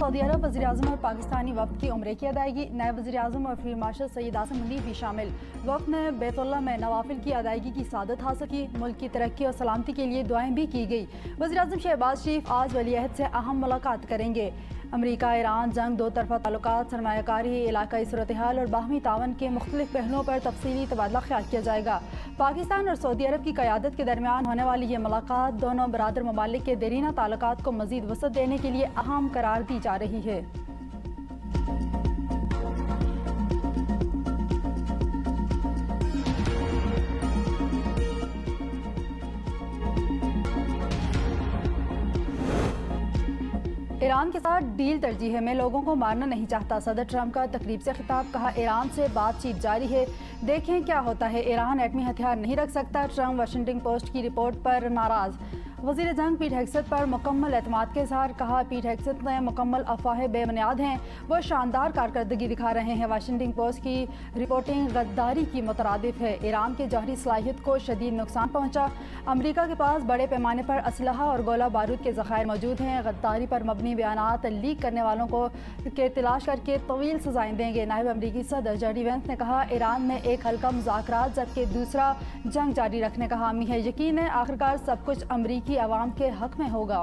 Saudi अरब वज़ीर-ए-आज़म और पाकिस्तानी वफ़द की उम्रे की अदायगी। नायब वज़ीर-ए-आज़म और फील्ड मार्शल सैयद आसिम मुनीर भी शामिल। वफ़द ने बैतुल्लाह में नवाफिल की अदायगी की सादत हासिल की। मुल्क की तरक्की और सलामती के लिए दुआएं भी की गई। वज़ीर-ए-आज़म शहबाज शरीफ आज वली-अहद से अहम मुलाकात करेंगे। अमरीका ईरान जंग, दो तरफ़ा ताल्लुकात, सरमायाकारी, इलाकाई सूरत-ए-हाल और बाहमी तावन के मुख्तलिफ पहलुओं पर तफसीली तबादला ख्याल किया जाएगा। पाकिस्तान और सऊदी अरब की क़यादत के दरमियान होने वाली ये मुलाकात दोनों बरादर ममालिक के देरीना ताल्लुकात को मज़ीद वसअत देने के लिए अहम करार दी जा रही है। ईरान के साथ डील तरजीह है, मैं लोगों को मारना नहीं चाहता। सदर ट्रंप का तकरीब से खिताब, कहा ईरान से बातचीत जारी है, देखें क्या होता है। ईरान एटमी हथियार नहीं रख सकता। ट्रंप वाशिंगटन पोस्ट की रिपोर्ट पर नाराज। वज़ीर जंग पीट हेगसेथ पर मुकम्मल एतमाद के इज़हार, कहा पीट हेगसेथ ने मुकम्मल अफवाहें बेबुनियाद हैं, वो शानदार कारकर्दगी दिखा रहे हैं। वाशिंगटन पोस्ट की रिपोर्टिंग गद्दारी की मुतरादिफ है। ईरान की जौहरी सलाहियत को शदीद नुकसान पहुंचा। अमरीका के पास बड़े पैमाने पर असलहा और गोला बारूद के ज़खायर मौजूद हैं। गद्दारी पर मबनी बयानात लीक करने वालों को के तलाश करके तवील सजाएं देंगे। नायब अमरीकी सदर जेडी वेंस ने कहा ईरान में एक हल्का मुज़ाकरात जबकि दूसरा जंग जारी रखने का हामी है। यकीन है आखिरकार सब कुछ अमरीकी अवाम के हक में होगा।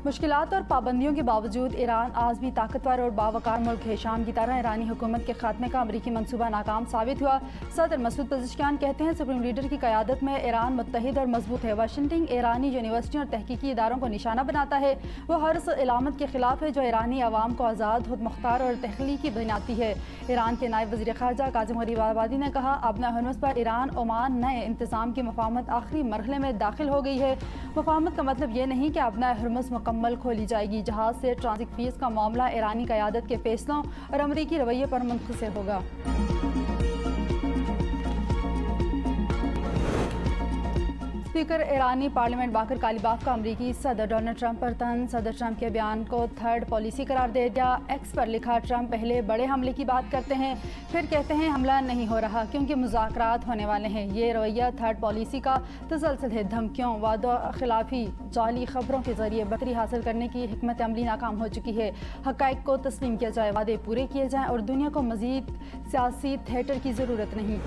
मुश्किलात और पाबंदियों के बावजूद ईरान आज भी ताकतवर और बावकार मुल्क है। शाम की तरह ईरानी हुकूमत के खात्मे का अमरीकी मंसूबा नाकाम साबित हुआ। सदर मसूद पज़ेश्कियान कहते हैं सुप्रीम लीडर की क़यादत में ईरान मुत्तहिद और मजबूत है। वाशिंगटन ईरानी यूनिवर्सिटियों और तहकीकी इदारों को निशाना बनाता है। वो हर उस इलामत के खिलाफ है जो ईरानी अवाम को आज़ाद, खुद मुख्तार और तख्लीकी बनाती है। ईरान के नायब वज़ीर ख़ारजा काज़िम गरीबाबादी ने कहा अपना हरमुज़ पर ईरान ओमान नए इंतज़ाम की मफाहमत आखिरी मरहले में दाखिल हो गई है। मफाहमत का मतलब ये नहीं कि अपना हरमुज़ मुकम्मल खोली जाएगी। जहाज़ से ट्रांजिट फीस का मामला ईरानी क़यादत के फैसलों और अमरीकी रवैये पर मुनहसर होगा। स्पीकर ईरानी पार्लियामेंट बाकर कालीबाफ का अमरीकी सदर डोनाल्ड ट्रंप पर तंज। सदर ट्रंप के बयान को थर्ड पॉलिसी करार दे दिया। एक्स पर लिखा ट्रंप पहले बड़े हमले की बात करते हैं, फिर कहते हैं हमला नहीं हो रहा क्योंकि मुज़ाकरात होने वाले हैं। ये रवैया थर्ड पॉलिसी का तसलसल है। धमकियों, वादों खिलाफी, जाली खबरों के जरिए बढ़तरी हासिल करने की हिकमत अमली नाकाम हो चुकी है। हक़ाइक़ को तस्लीम किया जाए, वादे पूरे किए जाएँ और दुनिया को मज़ीद सियासी थिएटर की ज़रूरत नहीं।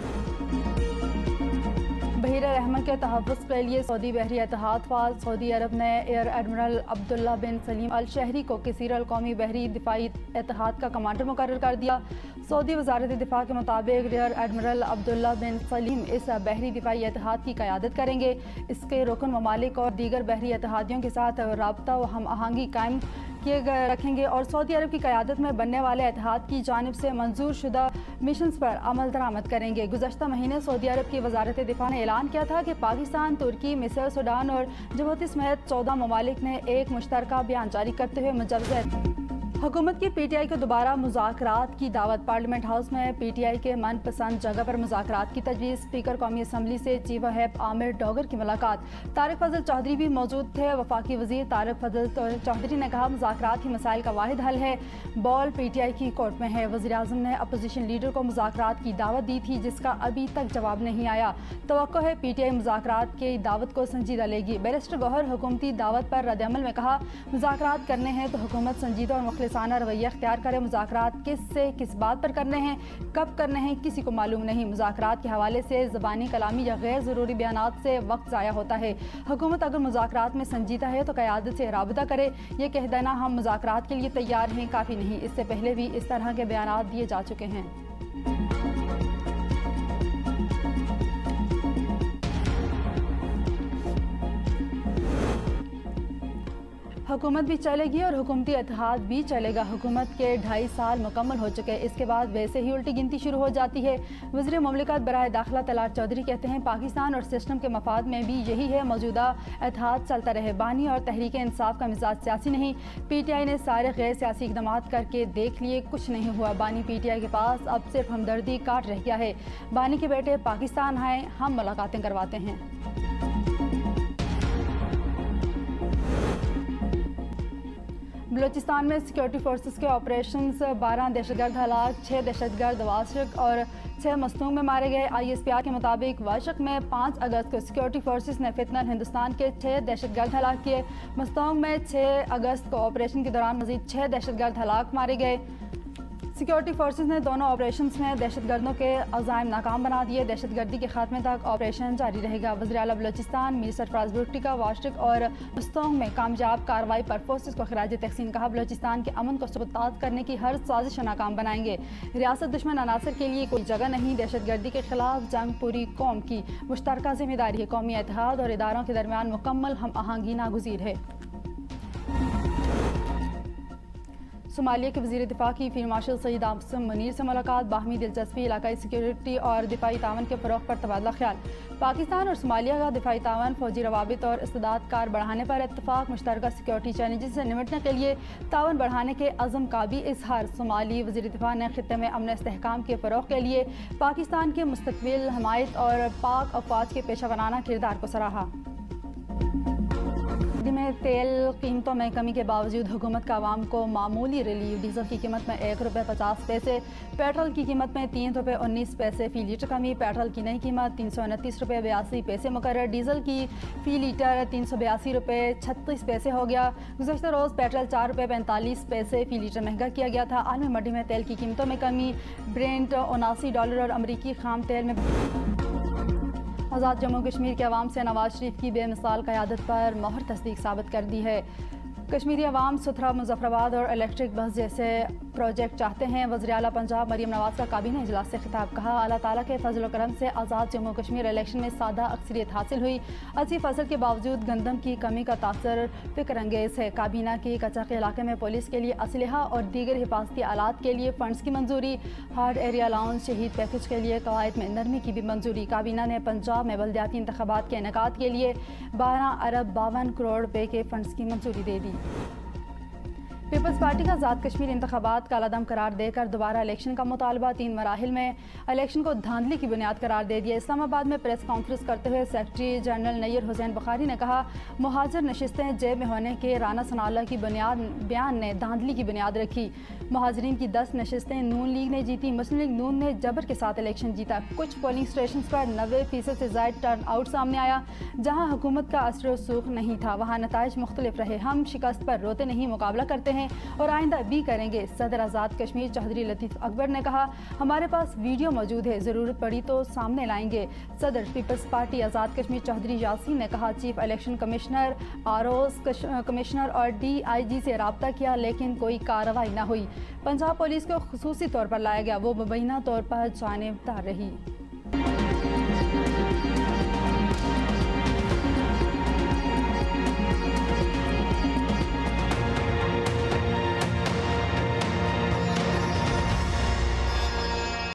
बहीर रहमान के तहफ़्फ़ुज़ के लिए सऊदी बहरी इत्तेहाद फ़ाल। सऊदी अरब ने एयर एडमिरल अब्दुल्ला बिन सलीम अल शहरी को किसीर अल कौमी बहरी दिफाई इत्तेहाद का कमांडर मुकर्रर कर दिया। सऊदी वज़ारत दिफा के मुताबिक एयर एडमिरल अब्दुल्ला बिन सलीम इस बहरी दिफाई इत्तेहाद की क़यादत करेंगे। इसके रुकन ममालिक और दीगर बहरी इत्तेहादियों के साथ राबता व हम आहंगी कायम किए रखेंगे और सऊदी अरब की क़यादत में बनने वाले इत्तेहाद की जानिब से मंजूर शुदा मिशंस पर अमल दरामद करेंगे। गुज़श्ता महीने सऊदी अरब की वज़ारत दिफा ने ऐलान किया था कि पाकिस्तान, तुर्की, मिस्र, सूडान और जिबूती समेत 14 ममालिक ने एक मुश्तरका बयान जारी करते हुए मुजव्वज़ हुकूमत की पीटीआई को दोबारा मुज़ाकरात की दावत। पार्लियामेंट हाउस में पीटीआई के मनपसंद जगह पर मुज़ाकरात की तजवीज़। स्पीकर कौमी असम्बली से चीफ व्हिप आमिर डोगर की मुलाकात। तारिक फजल चौधरी भी मौजूद थे। वफाकी वज़ीर तारिक फजल चौधरी ने कहा मुज़ाकरात ही मसाइल का वाहिद हल है, बॉल पीटीआई की कोर्ट में है। वज़ीर-ए-आज़म ने अपोजिशन लीडर को मुज़ाकरात की दावत दी थी जिसका अभी तक जवाब नहीं आया। तवक्को है पीटीआई मुज़ाकरात की दावत को संजीदा लेगी। बैरिस्टर गौहर हुकूमती दावत पर रद्द-ए-अमल में कहा मुज़ाकरात करने हैं तो हुकूमत संजीदा और मुखलिसाना रवैया इख्तियार करे। मुज़ाकरात किससे किस बात पर करने हैं, कब करने हैं, किसी को मालूम नहीं। मुज़ाकरात के हवाले से ज़बानी, कलामी या गैर ज़रूरी बयानात से वक्त ज़ाया होता है। हुकूमत अगर मुज़ाकरात में संजीदा है तो क़यादत से राबता करे। ये कह देना हम मुज़ाकरात के लिए तैयार हैं काफ़ी नहीं। इससे पहले भी इस तरह के बयानात दिए जा चुके हैं। हुकूमत भी चलेगी और हुकूमती इत्तेहाद भी चलेगा। हुकूमत के 2.5 साल मुकम्मल हो चुके हैं, इसके बाद वैसे ही उल्टी गिनती शुरू हो जाती है। वज़ीर मुमलिकत बराए दाखिला तलार चौधरी कहते हैं पाकिस्तान और सिस्टम के मफाद में भी यही है मौजूदा इत्तेहाद चलता रहे। बानी और तहरीक इंसाफ का मिजाज सियासी नहीं। पीटीआई ने सारे गैर सियासी इक़दाम करके देख लिए, कुछ नहीं हुआ। बानी पीटीआई के पास अब सिर्फ हमदर्दी कार्ड रह गया है। बानी के बेटे पाकिस्तान आए, हम मुलाकातें करवाते हैं। بلوچستان میں سیکورٹی فورسز کے آپریشنز 12 دہشت گرد ہلاک، 6 دہشت گرد واشق اور 6 مصنوع میں مارے گئے۔ ISPR کے مطابق واشق میں 5 اگست کو سیکورٹی فورسز نے فتنہ ہندوستان کے 6 دہشت گرد ہلاک کیے۔ مصنوع میں 6 اگست کو آپریشن کے دوران مزید 6 دہشت گرد ہلاک مارے گئے۔ سیکورٹی فورسز نے دونوں آپریشنز میں دہشت گردوں کے عزائم ناکام بنا دیے۔ دہشت گردی کے خاتمے تک آپریشن جاری رہے گا۔ وزیر اعلیٰ بلوچستان میر سرفراز بھٹی کا واشق اور مستونگ میں کامیاب کارروائی پر فورسز کو خراج تحسین کہا۔ بلوچستان کے امن کو سبوتاژ کرنے کی ہر سازش ناکام بنائیں گے۔ ریاست دشمن عناصر کے لیے کوئی جگہ نہیں۔ دہشت گردی کے خلاف جنگ پوری قوم کی مشترکہ ذمہ داری ہے۔ قومی اتحاد اور اداروں کے درمیان مکمل ہم آہنگی ناگزیر ہے۔ صومالیہ کے وزیر دفاع کی فیلڈ مارشل سعید عاصم منیر سے ملاقات، باہمی دلچسپی، علاقائی سیکورٹی اور دفاعی تعاون کے فروغ پر تبادلہ خیال۔ پاکستان اور صومالیہ کا دفاعی تعاون، فوجی روابط اور استعداد کار بڑھانے پر اتفاق، مشترکہ سیکورٹی چیلنجز سے نمٹنے کے لیے تعاون بڑھانے کے عزم کا بھی اظہار۔ صومالی وزیر دفاع نے خطے میں امن استحکام کے فروغ کے لیے پاکستان کے مستقبل حمایت اور پاک افواج کے پیشہ ورانہ کردار کو سراہا۔ میں تیل قیمتوں میں کمی کے باوجود حکومت کا عوام کو معمولی ریلیف۔ ڈیزل کی قیمت میں ₹1.50، پیٹرول کی قیمت میں ₹3.19 فی لیٹر کمی۔ پیٹرول کی نئی قیمت ₹329.82 مقرر۔ ڈیزل کی فی لیٹر ₹382.36 ہو گیا۔ گزشتہ روز پیٹرول ₹4.45 فی لیٹر مہنگا کیا گیا تھا۔ عالمی منڈی میں تیل کی قیمتوں میں کمی، برینٹ $79 اور امریکی خام تیل میں آزاد جموں کشمیر کے عوام سے نواز شریف کی بے مثال قیادت پر مہر تصدیق ثابت کر دی ہے۔ کشمیری عوام ستھرا مظفر آباد اور الیکٹرک بس جیسے پروجیکٹ چاہتے ہیں۔ وزیر اعلیٰ پنجاب مریم نواز کا کابینہ اجلاس سے خطاب، کہا اللہ تعالیٰ کے فضل و کرم سے آزاد جموں کشمیر الیکشن میں سادہ اکثریت حاصل ہوئی۔ اچھی فصل کے باوجود گندم کی کمی کا تاثر فکر انگیز ہے۔ کابینہ کی کچک علاقے میں پولیس کے لیے اسلحہ اور دیگر حفاظتی آلات کے لیے فنڈز کی منظوری۔ ہارڈ ایریا الاؤنس شہید پیکج کے لیے قواعد میں نرمی کی بھی منظوری۔ کابینہ نے پنجاب میں بلدیاتی انتخابات کے انعقاد کے لیے ₹12.52 کے فنڈز کی منظوری دے دی۔ پیپلز پارٹی کا آزاد کشمیر انتخابات کالعدم قرار دے کر دوبارہ الیکشن کا مطالبہ، 3 مراحل میں الیکشن کو دھاندلی کی بنیاد قرار دے دیا۔ اسلام آباد میں پریس کانفرنس کرتے ہوئے سیکرٹری جنرل نیر حسین بخاری نے کہا، مہاجر نشستیں جیب میں ہونے کے رانا ثناءاللہ کی بیان نے دھاندلی کی بنیاد رکھی۔ مہاجرین کی 10 نشستیں نون لیگ نے جیتی، مسلم لیگ نون نے جبر کے ساتھ الیکشن جیتا۔ کچھ پولنگ اسٹیشنز پر 90% سے زائد ٹرن آؤٹ سامنے آیا۔ جہاں حکومت کا اثر و رسوخ نہیں تھا وہاں نتائج مختلف رہے۔ ہم شکست پر روتے نہیں، مقابلہ کرتے ہیں اور آئندہ بھی کریں گے۔ صدر آزاد کشمیر چودھری لطیف اکبر نے کہا، ہمارے پاس ویڈیو موجود ہے، ضرورت پڑی تو سامنے لائیں گے۔ صدر پیپلز پارٹی آزاد کشمیر چودھری یاسین نے کہا، chief election commissioner, ROs commissioner اور DIG سے رابطہ کیا لیکن کوئی کارروائی نہ ہوئی۔ پنجاب پولیس کو خصوصی طور پر لایا گیا، وہ مبینہ طور پر جانبدار رہی۔